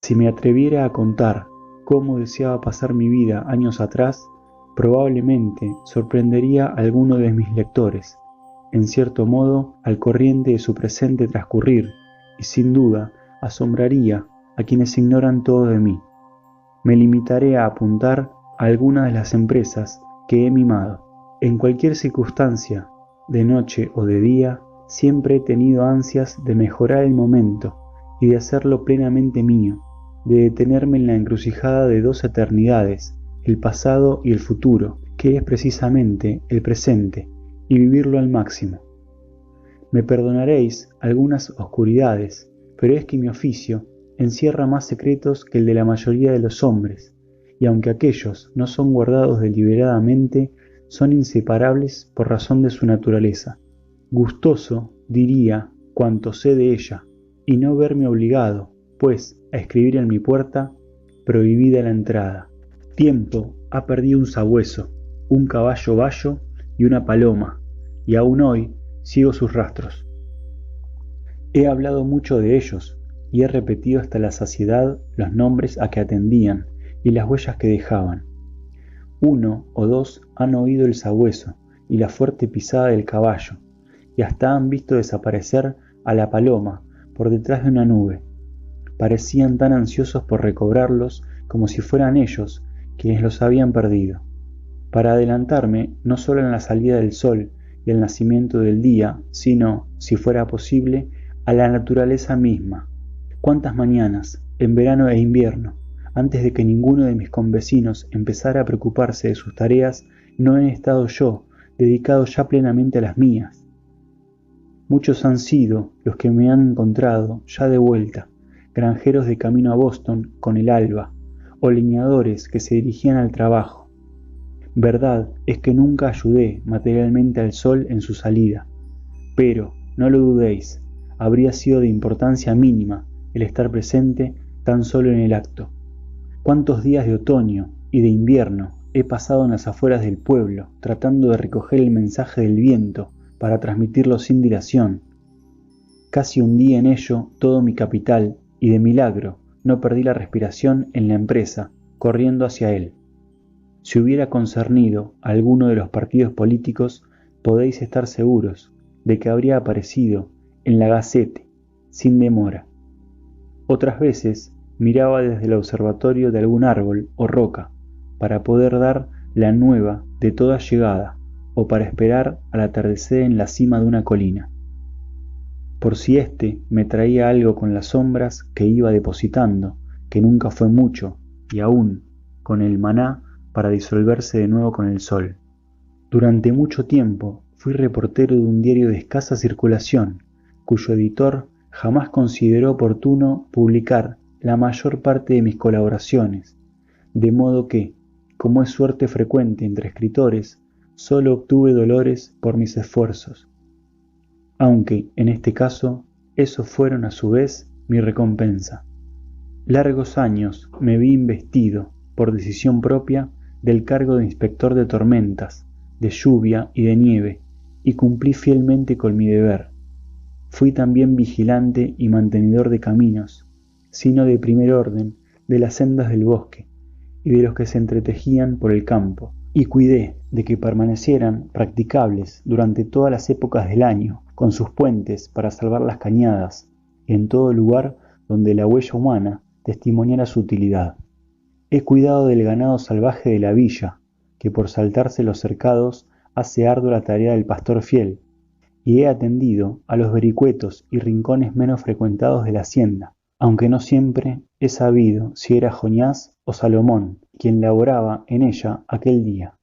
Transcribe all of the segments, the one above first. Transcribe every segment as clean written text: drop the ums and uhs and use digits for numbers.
Si me atreviera a contar cómo deseaba pasar mi vida años atrás, probablemente sorprendería a alguno de mis lectores, en cierto modo al corriente de su presente transcurrir, y sin duda asombraría a quienes ignoran todo de mí. Me limitaré a apuntar a algunas de las empresas que he mimado. En cualquier circunstancia, de noche o de día, siempre he tenido ansias de mejorar el momento y de hacerlo plenamente mío, de detenerme en la encrucijada de dos eternidades, el pasado y el futuro, que es precisamente el presente, y vivirlo al máximo. Me perdonaréis algunas oscuridades, pero es que mi oficio encierra más secretos que el de la mayoría de los hombres, y aunque aquellos no son guardados deliberadamente, son inseparables por razón de su naturaleza. Gustoso, diría, cuanto sé de ella, y no verme obligado, pues, a escribir en mi puerta, prohibida la entrada. Tiempo ha perdido un sabueso, un caballo bayo y una paloma, y aún hoy sigo sus rastros. He hablado mucho de ellos, y he repetido hasta la saciedad los nombres a que atendían y las huellas que dejaban. Uno o dos han oído el sabueso y la fuerte pisada del caballo, y hasta han visto desaparecer a la paloma por detrás de una nube. Parecían tan ansiosos por recobrarlos como si fueran ellos quienes los habían perdido. Para adelantarme no solo en la salida del sol y el nacimiento del día, sino, si fuera posible, a la naturaleza misma. ¿Cuántas mañanas, en verano e invierno, antes de que ninguno de mis convecinos empezara a preocuparse de sus tareas, no he estado yo, dedicado ya plenamente a las mías? Muchos han sido los que me han encontrado ya de vuelta, granjeros de camino a Boston con el alba, o leñadores que se dirigían al trabajo. Verdad es que nunca ayudé materialmente al sol en su salida, pero, no lo dudéis, habría sido de importancia mínima el estar presente tan solo en el acto. ¿Cuántos días de otoño y de invierno he pasado en las afueras del pueblo tratando de recoger el mensaje del viento para transmitirlo sin dilación? Casi hundí en ello todo mi capital y de milagro no perdí la respiración en la empresa, corriendo hacia él. Si hubiera concernido a alguno de los partidos políticos, podéis estar seguros de que habría aparecido en la Gacette sin demora. Otras veces miraba desde el observatorio de algún árbol o roca para poder dar la nueva de toda llegada o para esperar al atardecer en la cima de una colina. Por si éste me traía algo con las sombras que iba depositando, que nunca fue mucho, y aún con el maná para disolverse de nuevo con el sol. Durante mucho tiempo fui reportero de un diario de escasa circulación, cuyo editor jamás consideró oportuno publicar la mayor parte de mis colaboraciones, de modo que, como es suerte frecuente entre escritores, solo obtuve dolores por mis esfuerzos, aunque, en este caso, esos fueron a su vez mi recompensa. Largos años me vi investido, por decisión propia, del cargo de inspector de tormentas, de lluvia y de nieve, y cumplí fielmente con mi deber. Fui también vigilante y mantenedor de caminos, sino de primer orden, de las sendas del bosque, y de los que se entretejían por el campo, y cuidé de que permanecieran practicables durante todas las épocas del año, con sus puentes para salvar las cañadas, en todo lugar donde la huella humana testimoniara su utilidad. He cuidado del ganado salvaje de la villa, que por saltarse los cercados hace ardua la tarea del pastor fiel, y he atendido a los vericuetos y rincones menos frecuentados de la hacienda, aunque no siempre he sabido si era Joñás o Salomón quien laboraba en ella aquel día.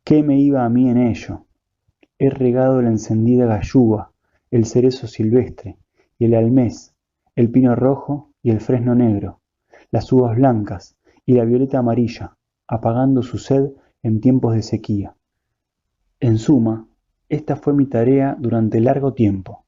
¿Qué me iba a mí en ello? He regado la encendida galluva, el cerezo silvestre y el almés, el pino rojo y el fresno negro, las uvas blancas y la violeta amarilla, apagando su sed en tiempos de sequía. En suma, esta fue mi tarea durante largo tiempo,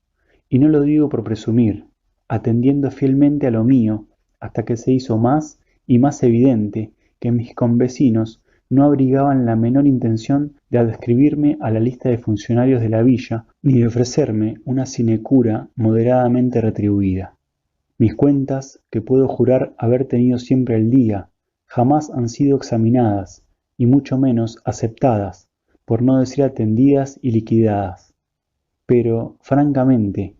y no lo digo por presumir, atendiendo fielmente a lo mío hasta que se hizo más y más evidente que mis convecinos no abrigaban la menor intención de adscribirme a la lista de funcionarios de la villa ni de ofrecerme una sinecura moderadamente retribuida. Mis cuentas, que puedo jurar haber tenido siempre al día, jamás han sido examinadas, y mucho menos aceptadas, por no decir atendidas y liquidadas. Pero, francamente,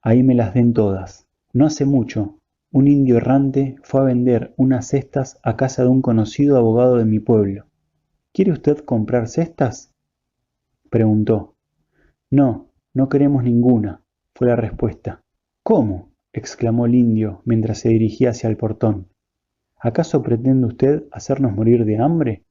ahí me las den todas. No hace mucho, un indio errante fue a vender unas cestas a casa de un conocido abogado de mi pueblo. ¿Quiere usted comprar cestas? Preguntó. No, no queremos ninguna, fue la respuesta. ¿Cómo? Exclamó el indio mientras se dirigía hacia el portón. ¿Acaso pretende usted hacernos morir de hambre?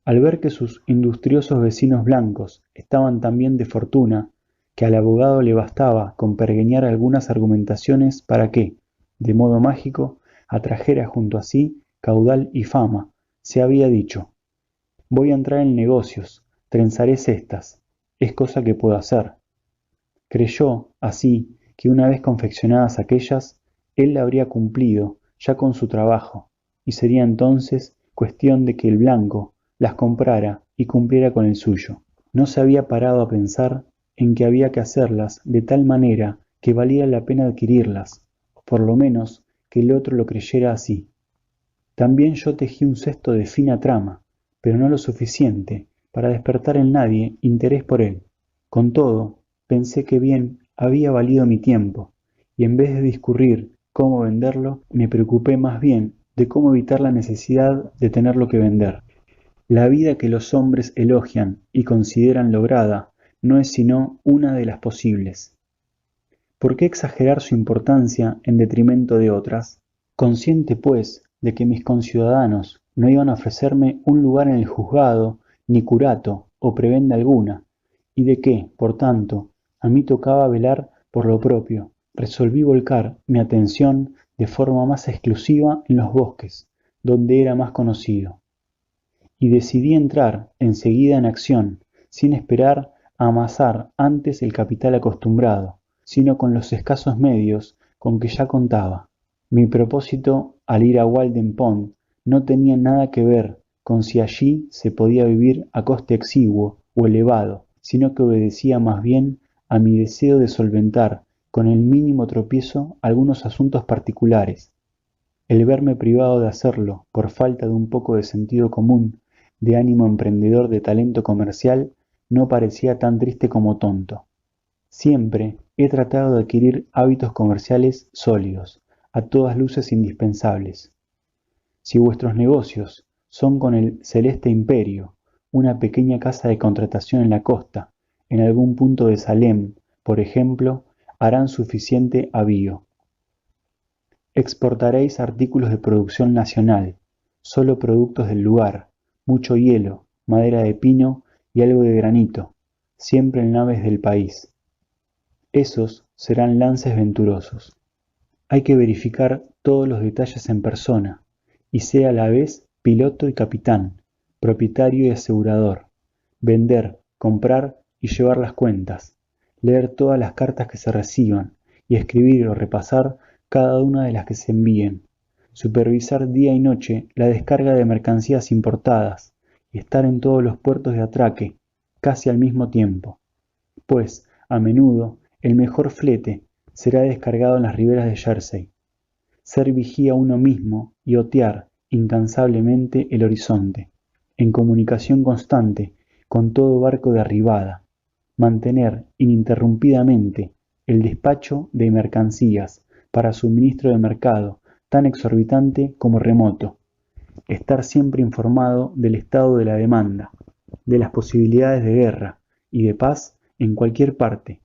Al ver que sus industriosos vecinos blancos estaban tan bien de fortuna, que al abogado le bastaba con pergeñar algunas argumentaciones para que, de modo mágico, atrajera junto a sí caudal y fama, se había dicho: voy a entrar en negocios, trenzaré cestas, es cosa que puedo hacer. Creyó, así, que una vez confeccionadas aquellas, él la habría cumplido ya con su trabajo, y sería entonces cuestión de que el blanco las comprara y cumpliera con el suyo. No se había parado a pensar en que había que hacerlas de tal manera que valía la pena adquirirlas, o por lo menos que el otro lo creyera así. También yo tejí un cesto de fina trama, pero no lo suficiente para despertar en nadie interés por él. Con todo, pensé que bien había valido mi tiempo, y en vez de discurrir cómo venderlo, me preocupé más bien de cómo evitar la necesidad de tenerlo que vender. La vida que los hombres elogian y consideran lograda no es sino una de las posibles. ¿Por qué exagerar su importancia en detrimento de otras? Consciente, pues, de que mis conciudadanos no iban a ofrecerme un lugar en el juzgado, ni curato o prebenda alguna, y de que, por tanto, a mí tocaba velar por lo propio, resolví volcar mi atención de forma más exclusiva en los bosques, donde era más conocido. Y decidí entrar enseguida en acción, sin esperar a amasar antes el capital acostumbrado, sino con los escasos medios con que ya contaba. Mi propósito al ir a Walden Pond no tenía nada que ver con si allí se podía vivir a coste exiguo o elevado, sino que obedecía más bien a mi deseo de solventar con el mínimo tropiezo algunos asuntos particulares. El verme privado de hacerlo por falta de un poco de sentido común, de ánimo emprendedor, de talento comercial, no parecía tan triste como tonto. Siempre he tratado de adquirir hábitos comerciales sólidos, a todas luces indispensables. Si vuestros negocios son con el Celeste Imperio, una pequeña casa de contratación en la costa, en algún punto de Salem, por ejemplo, harán suficiente avío. Exportaréis artículos de producción nacional, solo productos del lugar, mucho hielo, madera de pino y algo de granito, siempre en naves del país. Esos serán lances venturosos. Hay que verificar todos los detalles en persona, y sea a la vez piloto y capitán, propietario y asegurador, vender, comprar y llevar las cuentas, leer todas las cartas que se reciban y escribir o repasar cada una de las que se envíen, supervisar día y noche la descarga de mercancías importadas y estar en todos los puertos de atraque, casi al mismo tiempo, pues, a menudo, el mejor flete será descargado en las riberas de Jersey. Ser vigía uno mismo y otear incansablemente el horizonte, en comunicación constante con todo barco de arribada, mantener ininterrumpidamente el despacho de mercancías para suministro de mercado tan exorbitante como remoto, estar siempre informado del estado de la demanda, de las posibilidades de guerra y de paz en cualquier parte,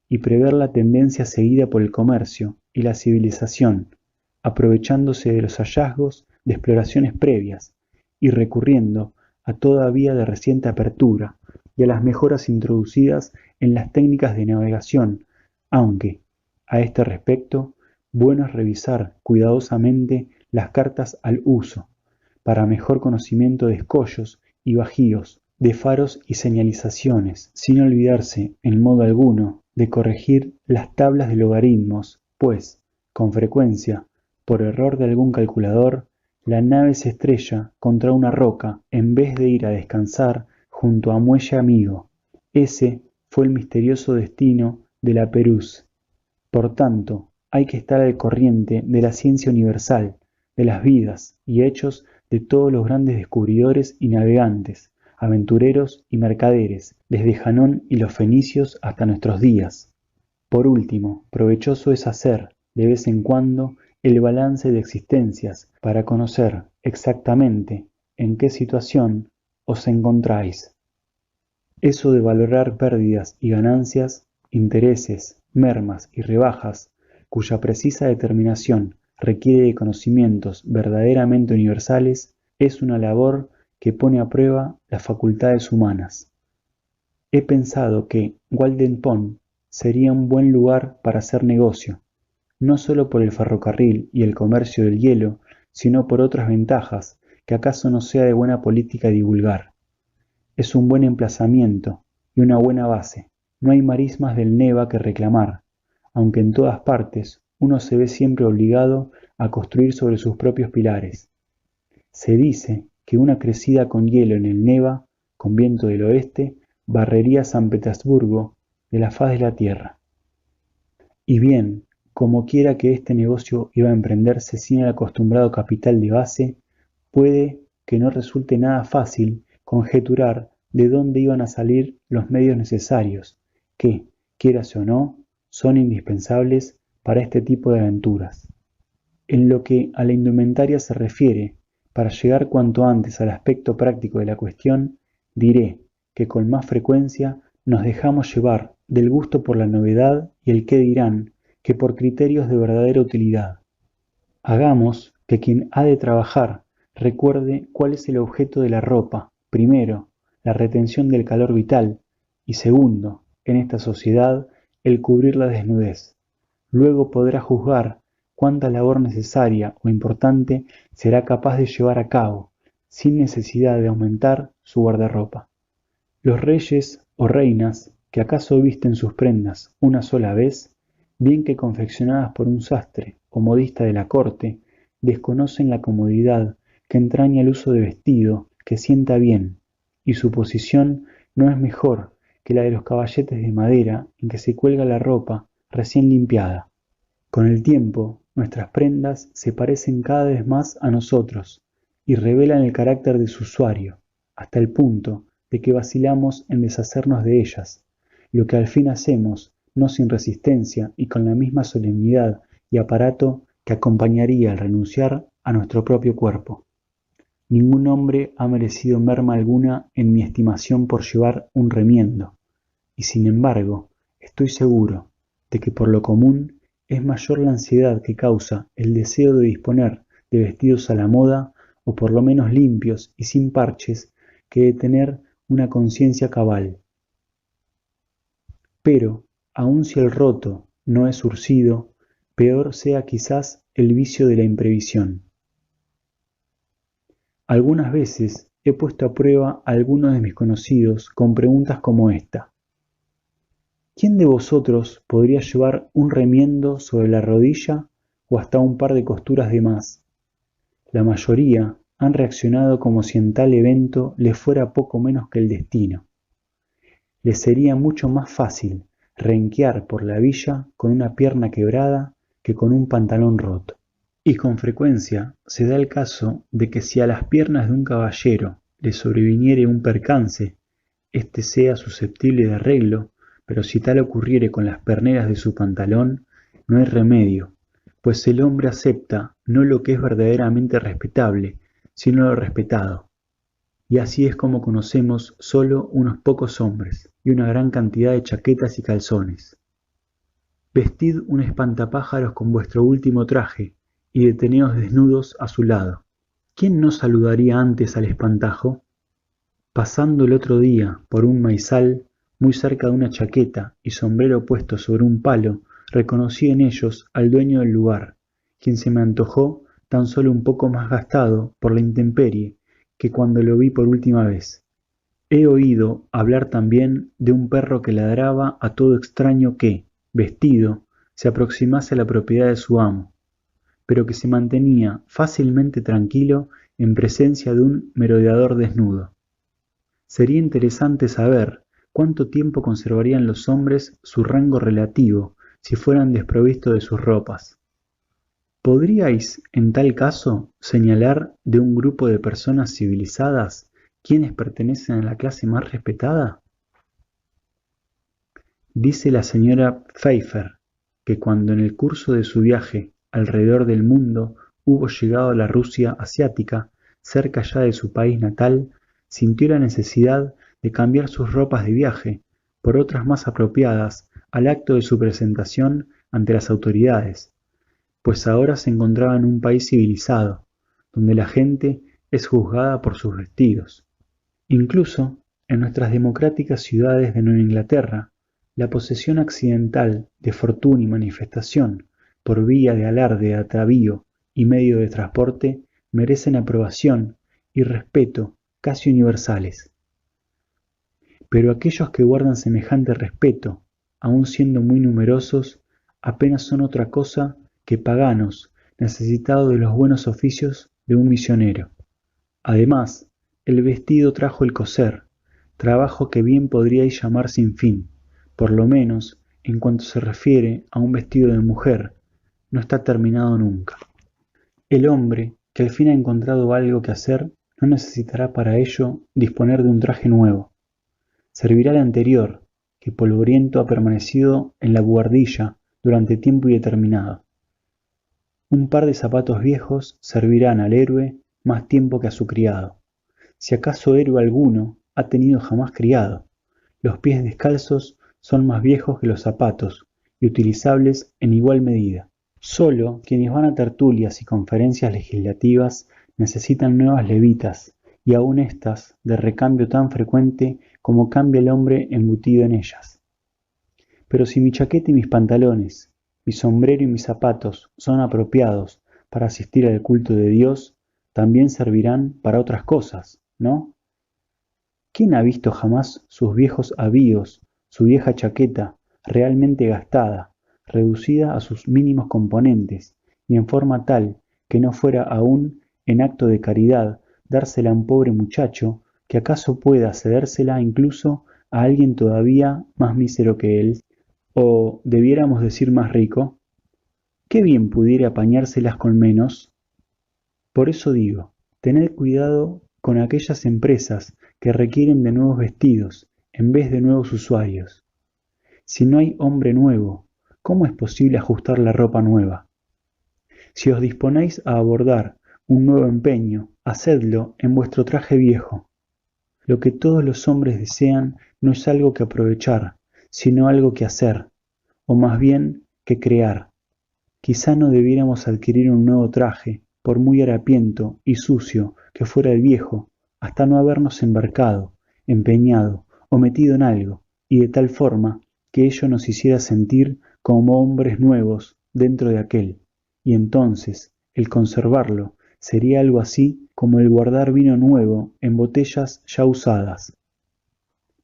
y prever la tendencia seguida por el comercio y la civilización, aprovechándose de los hallazgos de exploraciones previas y recurriendo a toda vía de reciente apertura y a las mejoras introducidas en las técnicas de navegación, aunque, a este respecto, bueno es revisar cuidadosamente las cartas al uso, para mejor conocimiento de escollos y bajíos, de faros y señalizaciones, sin olvidarse, en modo alguno, de corregir las tablas de logaritmos, pues, con frecuencia, por error de algún calculador, la nave se estrella contra una roca en vez de ir a descansar junto a muelle amigo. Ese fue el misterioso destino de la Pérouse. Por tanto, hay que estar al corriente de la ciencia universal, de las vidas y hechos de todos los grandes descubridores y navegantes, aventureros y mercaderes, desde Janón y los fenicios hasta nuestros días. Por último, provechoso es hacer, de vez en cuando, el balance de existencias para conocer exactamente en qué situación os encontráis. Eso de valorar pérdidas y ganancias, intereses, mermas y rebajas, cuya precisa determinación requiere de conocimientos verdaderamente universales, es una labor que pone a prueba las facultades humanas. He pensado que Walden Pond sería un buen lugar para hacer negocio, no solo por el ferrocarril y el comercio del hielo, sino por otras ventajas que acaso no sea de buena política divulgar. Es un buen emplazamiento y una buena base. No hay marismas del Neva que reclamar, aunque en todas partes uno se ve siempre obligado a construir sobre sus propios pilares. Se dice que una crecida con hielo en el Neva, con viento del oeste, barrería San Petersburgo de la faz de la tierra. Y bien, como quiera que este negocio iba a emprenderse sin el acostumbrado capital de base, puede que no resulte nada fácil conjeturar de dónde iban a salir los medios necesarios, que, quierase o no, son indispensables para este tipo de aventuras. En lo que a la indumentaria se refiere, para llegar cuanto antes al aspecto práctico de la cuestión, diré que con más frecuencia nos dejamos llevar del gusto por la novedad y el qué dirán que por criterios de verdadera utilidad. Hagamos que quien ha de trabajar recuerde cuál es el objeto de la ropa, primero, la retención del calor vital, y segundo, en esta sociedad, el cubrir la desnudez. Luego podrá juzgar cuánta labor necesaria o importante será capaz de llevar a cabo, sin necesidad de aumentar su guardarropa. Los reyes o reinas, que acaso visten sus prendas una sola vez, bien que confeccionadas por un sastre o modista de la corte, desconocen la comodidad que entraña el uso de vestido que sienta bien, y su posición no es mejor que la de los caballetes de madera en que se cuelga la ropa recién limpiada. Con el tiempo, nuestras prendas se parecen cada vez más a nosotros y revelan el carácter de su usuario, hasta el punto de que vacilamos en deshacernos de ellas, lo que al fin hacemos no sin resistencia y con la misma solemnidad y aparato que acompañaría al renunciar a nuestro propio cuerpo. Ningún hombre ha merecido merma alguna en mi estimación por llevar un remiendo, y sin embargo, estoy seguro de que por lo común es mayor la ansiedad que causa el deseo de disponer de vestidos a la moda, o por lo menos limpios y sin parches, que de tener una conciencia cabal. Pero, aun si el roto no es urcido, peor sea quizás el vicio de la imprevisión. Algunas veces he puesto a prueba a algunos de mis conocidos con preguntas como esta: ¿quién de vosotros podría llevar un remiendo sobre la rodilla o hasta un par de costuras de más? La mayoría han reaccionado como si en tal evento les fuera poco menos que el destino. Les sería mucho más fácil renquear por la villa con una pierna quebrada que con un pantalón roto. Y con frecuencia se da el caso de que si a las piernas de un caballero le sobreviniere un percance, éste sea susceptible de arreglo, pero si tal ocurriere con las perneras de su pantalón, no hay remedio, pues el hombre acepta no lo que es verdaderamente respetable, sino lo respetado. Y así es como conocemos solo unos pocos hombres y una gran cantidad de chaquetas y calzones. Vestid un espantapájaros con vuestro último traje y deteneos desnudos a su lado. ¿Quién no saludaría antes al espantajo? Pasando el otro día por un maizal, muy cerca de una chaqueta y sombrero puesto sobre un palo, reconocí en ellos al dueño del lugar, quien se me antojó tan solo un poco más gastado por la intemperie que cuando lo vi por última vez. He oído hablar también de un perro que ladraba a todo extraño que, vestido, se aproximase a la propiedad de su amo, pero que se mantenía fácilmente tranquilo en presencia de un merodeador desnudo. Sería interesante saber cuánto tiempo conservarían los hombres su rango relativo si fueran desprovistos de sus ropas. ¿Podríais, en tal caso, señalar de un grupo de personas civilizadas quienes pertenecen a la clase más respetada? Dice la señora Pfeiffer que cuando en el curso de su viaje alrededor del mundo hubo llegado a la Rusia asiática, cerca ya de su país natal, sintió la necesidad de cambiar sus ropas de viaje por otras más apropiadas al acto de su presentación ante las autoridades, pues ahora se encontraba en un país civilizado, donde la gente es juzgada por sus vestidos. Incluso en nuestras democráticas ciudades de Nueva Inglaterra, la posesión accidental de fortuna y manifestación por vía de alarde, atavío y medio de transporte merecen aprobación y respeto casi universales. Pero aquellos que guardan semejante respeto, aun siendo muy numerosos, apenas son otra cosa que paganos necesitados de los buenos oficios de un misionero. Además, el vestido trajo el coser, trabajo que bien podríais llamar sin fin, por lo menos en cuanto se refiere a un vestido de mujer, no está terminado nunca. El hombre que al fin ha encontrado algo que hacer no necesitará para ello disponer de un traje nuevo. Servirá el anterior, que polvoriento ha permanecido en la buhardilla durante tiempo indeterminado. Un par de zapatos viejos servirán al héroe más tiempo que a su criado, si acaso héroe alguno ha tenido jamás criado. Los pies descalzos son más viejos que los zapatos y utilizables en igual medida. Solo quienes van a tertulias y conferencias legislativas necesitan nuevas levitas, y aun éstas de recambio tan frecuente como cambia el hombre embutido en ellas. Pero si mi chaqueta y mis pantalones, mi sombrero y mis zapatos son apropiados para asistir al culto de Dios, también servirán para otras cosas, ¿no? ¿Quién ha visto jamás sus viejos avíos, su vieja chaqueta, realmente gastada, reducida a sus mínimos componentes, y en forma tal que no fuera aún en acto de caridad dársela a un pobre muchacho, que acaso pueda cedérsela incluso a alguien todavía más mísero que él, o debiéramos decir más rico? ¿Qué bien pudiera apañárselas con menos? Por eso digo, tened cuidado con aquellas empresas que requieren de nuevos vestidos en vez de nuevos usuarios. Si no hay hombre nuevo, ¿cómo es posible ajustar la ropa nueva? Si os disponéis a abordar un nuevo empeño, hacedlo en vuestro traje viejo. Lo que todos los hombres desean no es algo que aprovechar, sino algo que hacer, o más bien que crear. Quizá no debiéramos adquirir un nuevo traje, por muy harapiento y sucio que fuera el viejo, hasta no habernos embarcado, empeñado o metido en algo, y de tal forma que ello nos hiciera sentir como hombres nuevos dentro de aquel, y entonces el conservarlo sería algo así como el guardar vino nuevo en botellas ya usadas.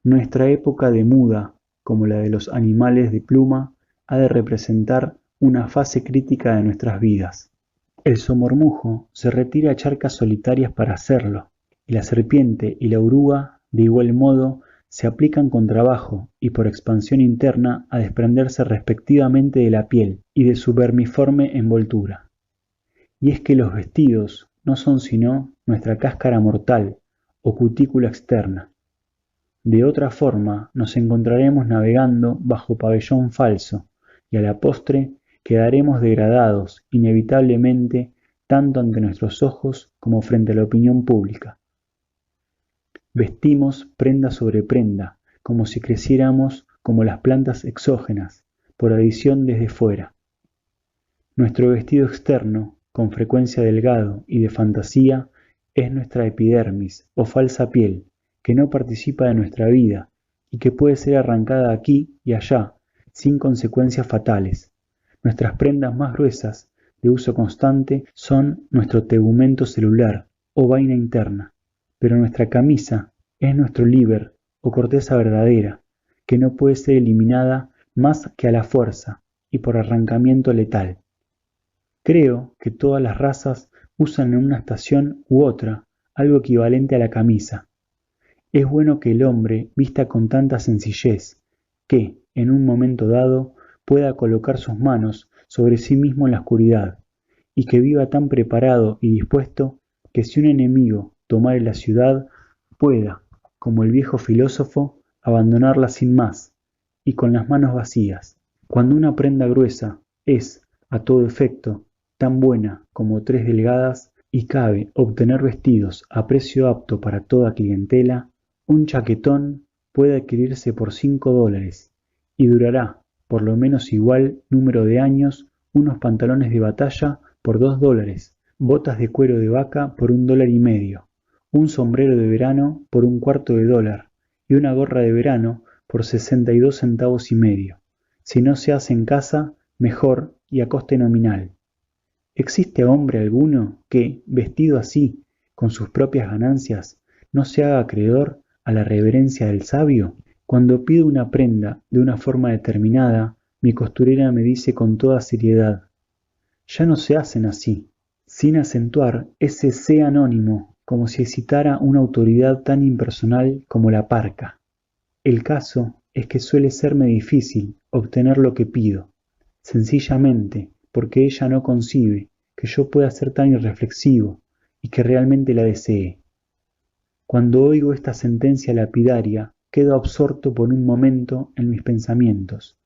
Nuestra época de muda, como la de los animales de pluma, ha de representar una fase crítica de nuestras vidas. El somormujo se retira a charcas solitarias para hacerlo, y la serpiente y la oruga, de igual modo, se aplican con trabajo y por expansión interna a desprenderse respectivamente de la piel y de su vermiforme envoltura. Y es que los vestidos no son sino nuestra cáscara mortal o cutícula externa. De otra forma nos encontraremos navegando bajo pabellón falso, y a la postre quedaremos degradados inevitablemente tanto ante nuestros ojos como frente a la opinión pública. Vestimos prenda sobre prenda, como si creciéramos como las plantas exógenas, por adición desde fuera. Nuestro vestido externo, con frecuencia delgado y de fantasía, es nuestra epidermis o falsa piel, que no participa de nuestra vida y que puede ser arrancada aquí y allá, sin consecuencias fatales. Nuestras prendas más gruesas, de uso constante, son nuestro tegumento celular o vaina interna, pero nuestra camisa es nuestro líber o corteza verdadera, que no puede ser eliminada más que a la fuerza y por arrancamiento letal. Creo que todas las razas usan en una estación u otra algo equivalente a la camisa. Es bueno que el hombre vista con tanta sencillez que, en un momento dado, pueda colocar sus manos sobre sí mismo en la oscuridad, y que viva tan preparado y dispuesto que si un enemigo tomare la ciudad, pueda, como el viejo filósofo, abandonarla sin más, y con las manos vacías. Cuando una prenda gruesa es, a todo efecto, tan buena como tres delgadas, y cabe obtener vestidos a precio apto para toda clientela, un chaquetón puede adquirirse por $5 y durará, por lo menos igual número de años, unos pantalones de batalla por $2, botas de cuero de vaca por $1,50, un sombrero de verano por $0,25 y una gorra de verano por 62 centavos y medio. Si no se hace en casa, mejor y a coste nominal. ¿Existe hombre alguno que, vestido así, con sus propias ganancias, no se haga acreedor a la reverencia del sabio? Cuando pido una prenda de una forma determinada, mi costurera me dice con toda seriedad: ya no se hacen así, sin acentuar ese C anónimo, como si citara una autoridad tan impersonal como la parca. El caso es que suele serme difícil obtener lo que pido, sencillamente porque ella no concibe que yo pueda ser tan irreflexivo y que realmente la desee. Cuando oigo esta sentencia lapidaria, quedo absorto por un momento en mis pensamientos,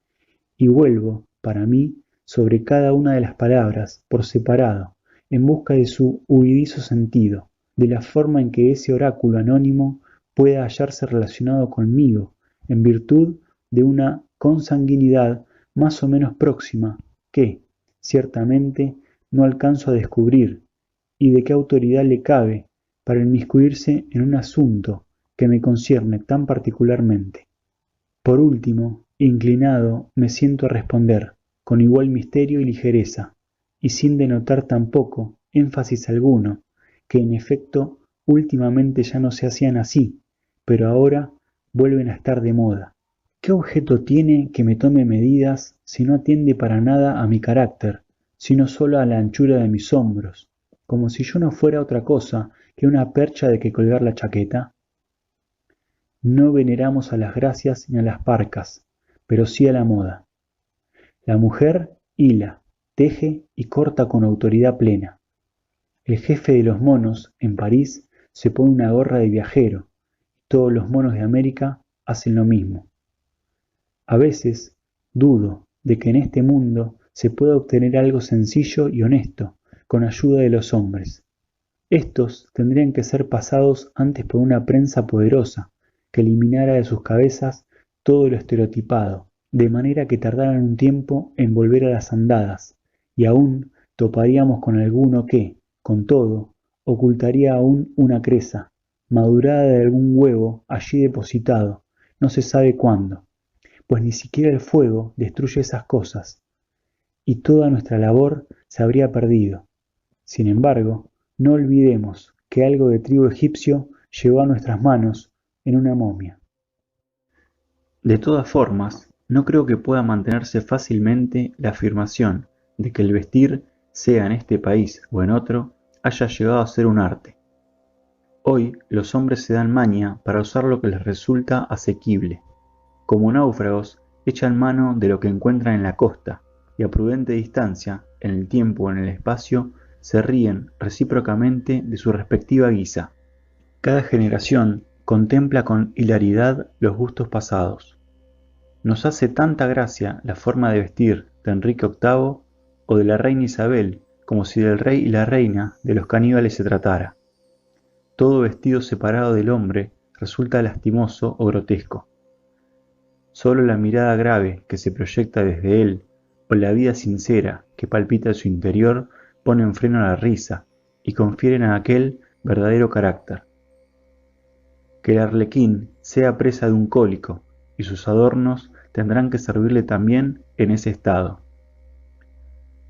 y vuelvo, para mí, sobre cada una de las palabras, por separado, en busca de su huidizo sentido, de la forma en que ese oráculo anónimo pueda hallarse relacionado conmigo, en virtud de una consanguinidad más o menos próxima, que, ciertamente, no alcanzo a descubrir, y de qué autoridad le cabe para inmiscuirse en un asunto que me concierne tan particularmente. Por último, inclinado, me siento a responder, con igual misterio y ligereza, y sin denotar tampoco énfasis alguno, que en efecto últimamente ya no se hacían así, pero ahora vuelven a estar de moda. ¿Qué objeto tiene que me tome medidas si no atiende para nada a mi carácter, sino solo a la anchura de mis hombros, como si yo no fuera otra cosa que una percha de que colgar la chaqueta? No veneramos a las gracias ni a las parcas, pero sí a la moda. La mujer hila, teje y corta con autoridad plena. El jefe de los monos, en París, se pone una gorra de viajero, y todos los monos de América hacen lo mismo. A veces dudo de que en este mundo se pueda obtener algo sencillo y honesto con ayuda de los hombres. Estos tendrían que ser pasados antes por una prensa poderosa que eliminara de sus cabezas todo lo estereotipado, de manera que tardaran un tiempo en volver a las andadas, y aún toparíamos con alguno que, con todo, ocultaría aún una creza, madurada de algún huevo allí depositado, no se sabe cuándo, pues ni siquiera el fuego destruye esas cosas, y toda nuestra labor se habría perdido. Sin embargo, no olvidemos que algo de trigo egipcio llegó a nuestras manos en una momia. De todas formas, no creo que pueda mantenerse fácilmente la afirmación de que el vestir, sea en este país o en otro, haya llegado a ser un arte. Hoy los hombres se dan maña para usar lo que les resulta asequible. Como náufragos, echan mano de lo que encuentran en la costa y a prudente distancia, en el tiempo o en el espacio, se ríen recíprocamente de su respectiva guisa. Cada generación contempla con hilaridad los gustos pasados. Nos hace tanta gracia la forma de vestir de Enrique VIII o de la reina Isabel, como si del rey y la reina de los caníbales se tratara. Todo vestido separado del hombre resulta lastimoso o grotesco. Solo la mirada grave que se proyecta desde él, o la vida sincera que palpita en su interior, ponen freno a la risa y confieren a aquel verdadero carácter. Que el arlequín sea presa de un cólico, y sus adornos tendrán que servirle también en ese estado.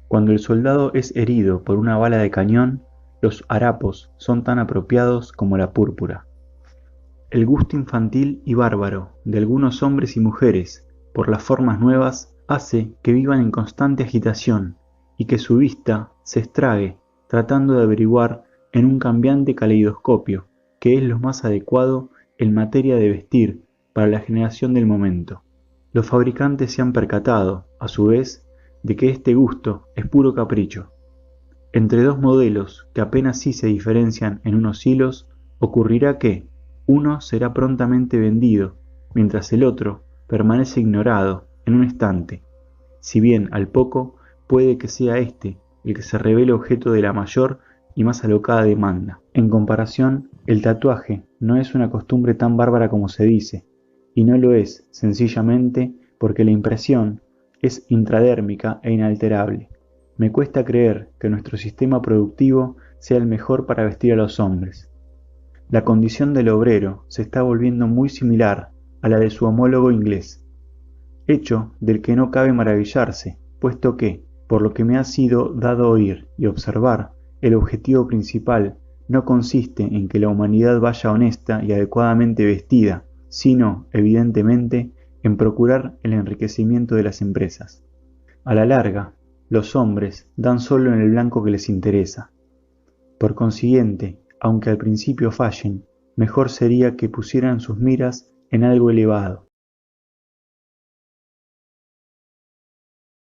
Cuando el soldado es herido por una bala de cañón, los harapos son tan apropiados como la púrpura. El gusto infantil y bárbaro de algunos hombres y mujeres por las formas nuevas hace que vivan en constante agitación y que su vista se estrague tratando de averiguar en un cambiante caleidoscopio qué es lo más adecuado en materia de vestir para la generación del momento. Los fabricantes se han percatado, a su vez, de que este gusto es puro capricho. Entre dos modelos que apenas sí se diferencian en unos hilos, ocurrirá que uno será prontamente vendido, mientras el otro permanece ignorado en un estante, si bien al poco puede que sea este el que se revele objeto de la mayor y más alocada demanda. En comparación, el tatuaje no es una costumbre tan bárbara como se dice, y no lo es sencillamente porque la impresión es intradérmica e inalterable. Me cuesta creer que nuestro sistema productivo sea el mejor para vestir a los hombres. La condición del obrero se está volviendo muy similar a la de su homólogo inglés, hecho del que no cabe maravillarse, puesto que, por lo que me ha sido dado oír y observar, el objetivo principal no consiste en que la humanidad vaya honesta y adecuadamente vestida, sino, evidentemente, en procurar el enriquecimiento de las empresas. A la larga, los hombres dan solo en el blanco que les interesa. Por consiguiente, aunque al principio fallen, mejor sería que pusieran sus miras en algo elevado,